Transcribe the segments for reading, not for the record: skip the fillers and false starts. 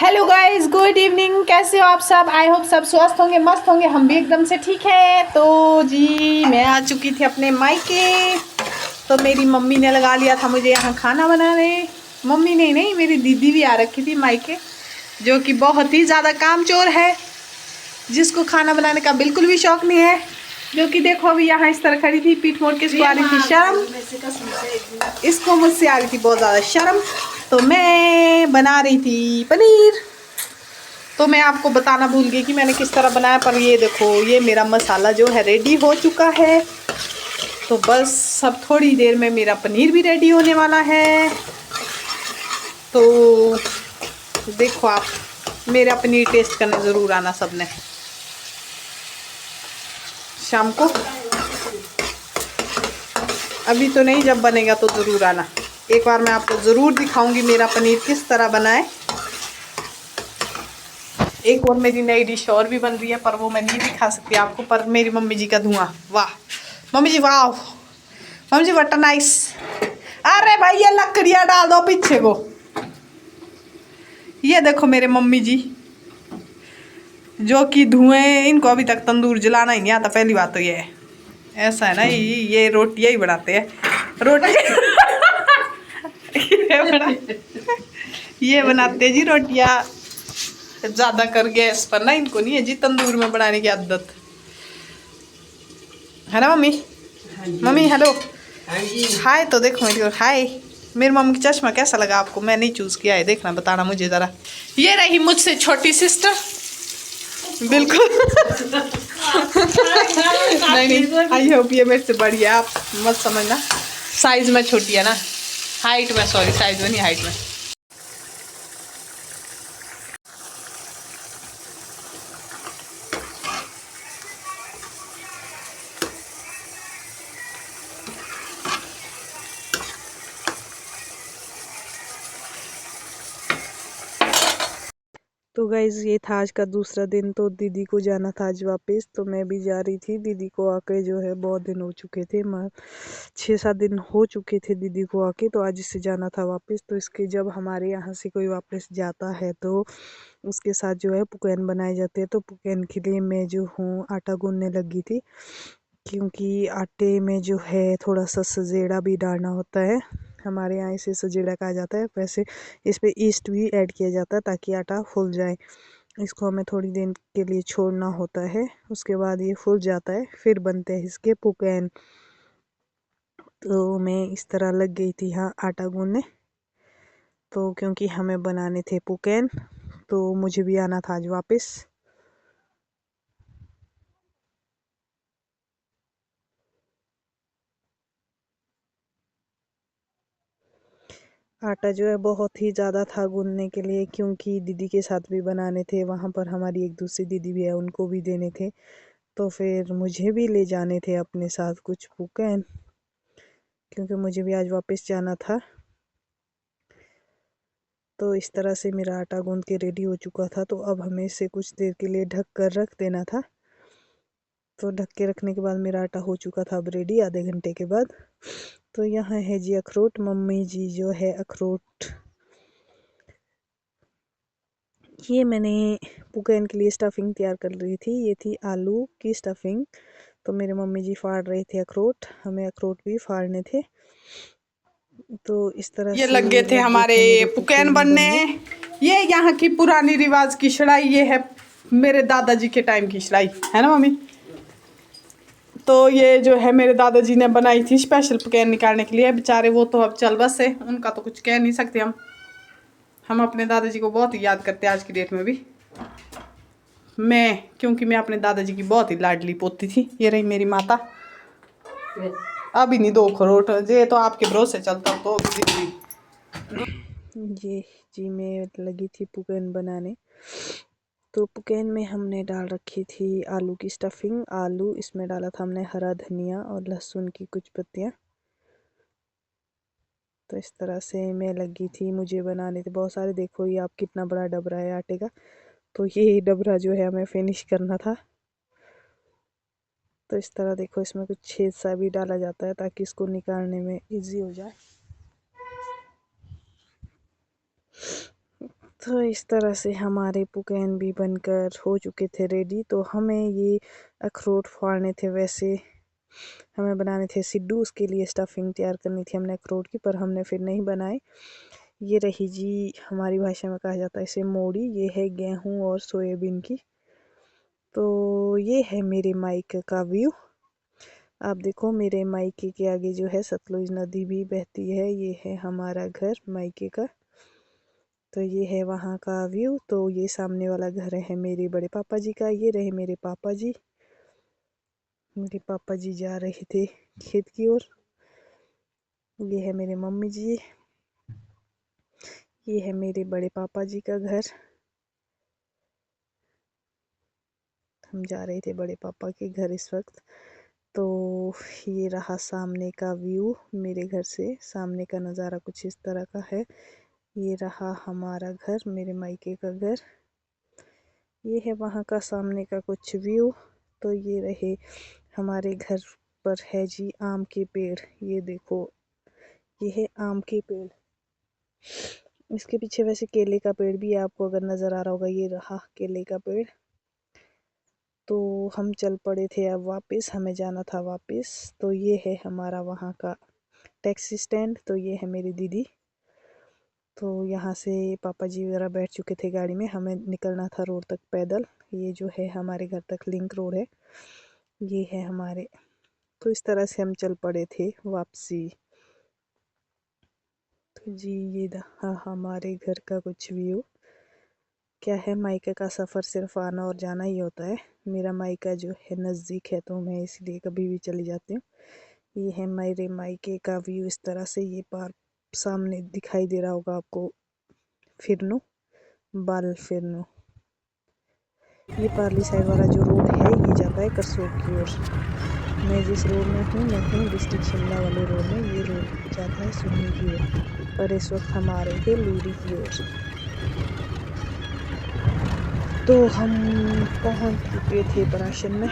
Hello guys, good evening. कैसे हो आप सब? आई होप सब स्वस्थ होंगे, मस्त होंगे। हम भी एकदम से ठीक है। तो जी मैं आ चुकी थी अपने मायके। तो मेरी मम्मी ने लगा लिया था मुझे यहाँ खाना बनाने। मम्मी ने नहीं, मेरी दीदी भी आ रखी थी मायके, जो कि बहुत ही ज़्यादा कामचोर है, जिसको खाना बनाने का बिल्कुल भी शौक नहीं है। जो कि देखो अभी यहाँ इस तरह खड़ी थी, पीठ मोड़ के इसको आ रही थी शर्म। इसको मुझसे आ रही थी बहुत ज़्यादा शर्म। तो मैं बना रही थी पनीर। तो मैं आपको बताना भूल गई कि मैंने किस तरह बनाया, पर ये देखो, ये मेरा मसाला जो है रेडी हो चुका है। तो बस अब थोड़ी देर में मेरा पनीर भी रेडी होने वाला है। तो देखो आप, मेरा पनीर टेस्ट करने ज़रूर आना सबने शाम को। अभी तो नहीं, जब बनेगा तो ज़रूर आना। एक बार मैं आपको ज़रूर दिखाऊंगी मेरा पनीर किस तरह बना है। एक और मेरी नई डिश और भी बन रही है, पर वो मैं नहीं दिखा सकती आपको। पर मेरी मम्मी जी का धुआं, वाह मम्मी जी, वाह मम्मी जी, बटर नाइस। अरे भाई ये लकड़ियाँ डाल दो पीछे को। ये देखो मेरे मम्मी जी, जो कि धुएं, इनको अभी तक तंदूर जलाना ही नहीं आता। पहली बात तो ये है, ऐसा है ना, ये रोटियाँ ही बनाते हैं, रोटी ये बनाते हैं जी रोटियाँ ज़्यादा कर गैस पर ना। इनको नहीं है जी तंदूर में बनाने की आदत, है ना मम्मी? मम्मी हेलो, हाय तो देखो मेरी ओर, हाय। मेरी मम्मी का चश्मा कैसा लगा आपको? मैं नहीं चूज़ किया है, देखना बताना मुझे ज़रा। ये रही मुझसे छोटी सिस्टर, बिल्कुल। नहीं नहीं, आई होप ये मेरे से बड़ी है, आप मत समझना। साइज में छोटी है ना, हाइट में, सॉरी साइज में नहीं, हाइट में। तो गाइज़ ये था आज का दूसरा दिन। तो दीदी को जाना था आज वापस, तो मैं भी जा रही थी। दीदी को आके जो है बहुत दिन हो चुके थे, 6-7 दिन हो चुके थे दीदी को आके। तो आज इससे जाना था वापस। तो इसके जब हमारे यहाँ से कोई वापस जाता है तो उसके साथ जो है पुकैन बनाए जाते हैं। तो पुकैन के लिए मैं जो हूँ आटा गूंदने लगी थी, क्योंकि आटे में जो है थोड़ा सा सजेड़ा भी डालना होता है। हमारे यहाँ इसे सजेड़ा कहा जाता है। वैसे इस पे ईस्ट भी ऐड किया जाता है ताकि आटा फूल जाए। इसको हमें थोड़ी देर के लिए छोड़ना होता है, उसके बाद ये फूल जाता है, फिर बनते हैं इसके पुकैन। तो मैं इस तरह लग गई थी यहाँ आटा गूंदने, तो क्योंकि हमें बनाने थे पुकैन, तो मुझे भी आना था आज वापस। आटा जो है बहुत ही ज़्यादा था गूंदने के लिए, क्योंकि दीदी के साथ भी बनाने थे। वहाँ पर हमारी एक दूसरी दीदी भी है, उनको भी देने थे। तो फिर मुझे भी ले जाने थे अपने साथ कुछ पुकैन, क्योंकि मुझे भी आज वापस जाना था। तो इस तरह से मेरा आटा गूंद के रेडी हो चुका था। तो अब हमें इसे कुछ देर के लिए ढक कर रख देना था। तो ढक के रखने के बाद मेरा आटा हो चुका था अब रेडी, आधे घंटे के बाद। तो यहाँ है जी अखरोट। मम्मी जी जो है अखरोट, ये मैंने पुकैन के लिए स्टफिंग तैयार कर रही थी। ये थी आलू की स्टफिंग। तो मेरे मम्मी जी फाड़ रहे थे अखरोट, हमें अखरोट भी फाड़ने थे। तो इस तरह ये से लग गए थे लग गए हमारे थे मेरे पुकैन पुकैन बनने। बनने। ये यहाँ की पुरानी रिवाज की शड़ाई, ये है मेरे दादाजी के टाइम की शड़ाई, है ना मम्मी? तो ये जो है मेरे दादाजी ने बनाई थी स्पेशल पुकैन निकालने के लिए। बेचारे वो तो अब चल बस है, उनका तो कुछ कह नहीं सकते हम अपने दादाजी को बहुत ही याद करते हैं आज की डेट में भी। क्योंकि मैं अपने दादाजी की बहुत ही लाडली पोती थी। ये रही मेरी माता। अभी नहीं दो खरोट, ये तो आपके भरोसे चलता तो भी। ये जी मैं लगी थी पुकैन बनाने। तो पुकैन में हमने डाल रखी थी आलू की स्टफिंग। आलू, इसमें डाला था हमने हरा धनिया और लहसुन की कुछ पत्तियाँ। तो इस तरह से मैं लगी थी, मुझे बनाने थे बहुत सारे। देखो ये आप, कितना बड़ा डबरा है आटे का। तो ये डबरा जो है हमें फिनिश करना था। तो इस तरह देखो, इसमें कुछ छेद सा भी डाला जाता है ताकि इसको निकालने में इजी हो जाए। तो इस तरह से हमारे पुकैन भी बनकर हो चुके थे रेडी। तो हमें ये अखरोट फाड़ने थे, वैसे हमें बनाने थे सिड्डू, उसके लिए स्टफिंग तैयार करनी थी हमने अखरोट की, पर हमने फिर नहीं बनाए। ये रही जी, हमारी भाषा में कहा जाता है इसे मोड़ी। ये है गेहूं और सोयाबीन की। तो ये है मेरे मायके का व्यू। आप देखो मेरे मायके के आगे जो है सतलुज नदी भी बहती है। ये है हमारा घर मायके का। तो ये है वहाँ का व्यू। तो ये सामने वाला घर है मेरे बड़े पापा जी का। ये रहे मेरे पापा जी। मेरे पापा जी जा रहे थे खेत की ओर। ये है मेरे मम्मी जी। ये है मेरे बड़े पापा जी का घर। हम जा रहे थे बड़े पापा के घर इस वक्त। तो ये रहा सामने का व्यू मेरे घर से। सामने का नज़ारा कुछ इस तरह का है। ये रहा हमारा घर, मेरे मायके का घर। ये है वहाँ का सामने का कुछ व्यू। तो ये रहे हमारे घर पर है जी आम के पेड़। ये देखो, ये है आम के पेड़। इसके पीछे वैसे केले का पेड़ भी है, आपको अगर नज़र आ रहा होगा। ये रहा केले का पेड़। तो हम चल पड़े थे अब वापस, हमें जाना था वापस। तो ये है हमारा वहाँ का टैक्सी स्टैंड। तो ये है मेरी दीदी। तो यहाँ से पापा जी वगैरह बैठ चुके थे गाड़ी में, हमें निकलना था रोड तक पैदल। ये जो है हमारे घर तक लिंक रोड है। ये है हमारे। तो इस तरह से हम चल पड़े थे वापसी। तो जी ये रहा हमारे घर का कुछ व्यू। क्या है, मायके का सफ़र सिर्फ आना और जाना ही होता है। मेरा मायका जो है नज़दीक है, तो मैं इसलिए कभी भी चली जाती हूँ। ये है मेरे मायके का व्यू इस तरह से। ये पार सामने दिखाई दे रहा होगा आपको फिरनो, बाल फिरनो। ये पार्ली साइड वाला जो रोड है ये जाता है करसोग की ओर। मैं जिस रोड में हूँ, मैं हूँ डिस्ट्रिक्ट शिमला वाले रोड में। ये रोड जाता है सुन्नी की ओर, पर इस वक्त हम आ रहे थे लूरी की ओर। तो हम पहुँच चुके थे पराशन में।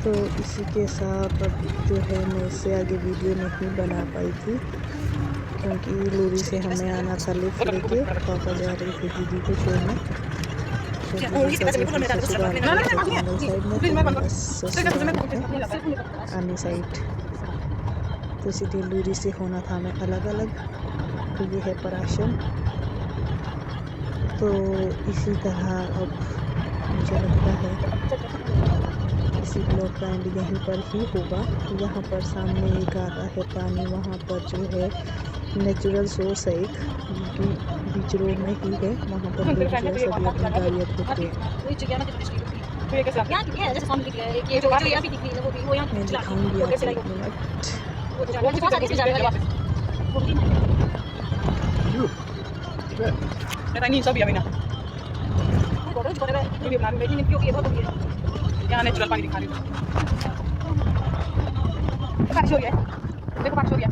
तो इसी के साथ अब जो है मैं इससे आगे वीडियो नहीं बना पाई थी, क्योंकि लूरी से हमें आना था लिफ्ट लेके। पापा जा रहे थे दीदी को छोड़ने। तो दीदी का जो है ससुराल है जंगल साइड में, तो मेरा ससुराल है आनी साइड। तो इसीलिए लूरी से होना था हमें अलग अलग। तो ये है पराशन। तो इसी तरह अब मुझे लगता है इसी ब्लॉग का एंड यहीं पर ही होगा। यहाँ पर सामने एक आता है पानी, वहाँ पर जो है नेचुरल सोर्स है एक, जो कि बीच रोड में ही है। वहाँ पर लोग जो है सभी अपनी गाड़ियाँ धोते हैं। मैं दिखाऊंगी आपको एक मिनट। यहाँ नेचुरल पानी दिखा रही हूँ। बारिश हो रही है, देखो बारिश हो रही है।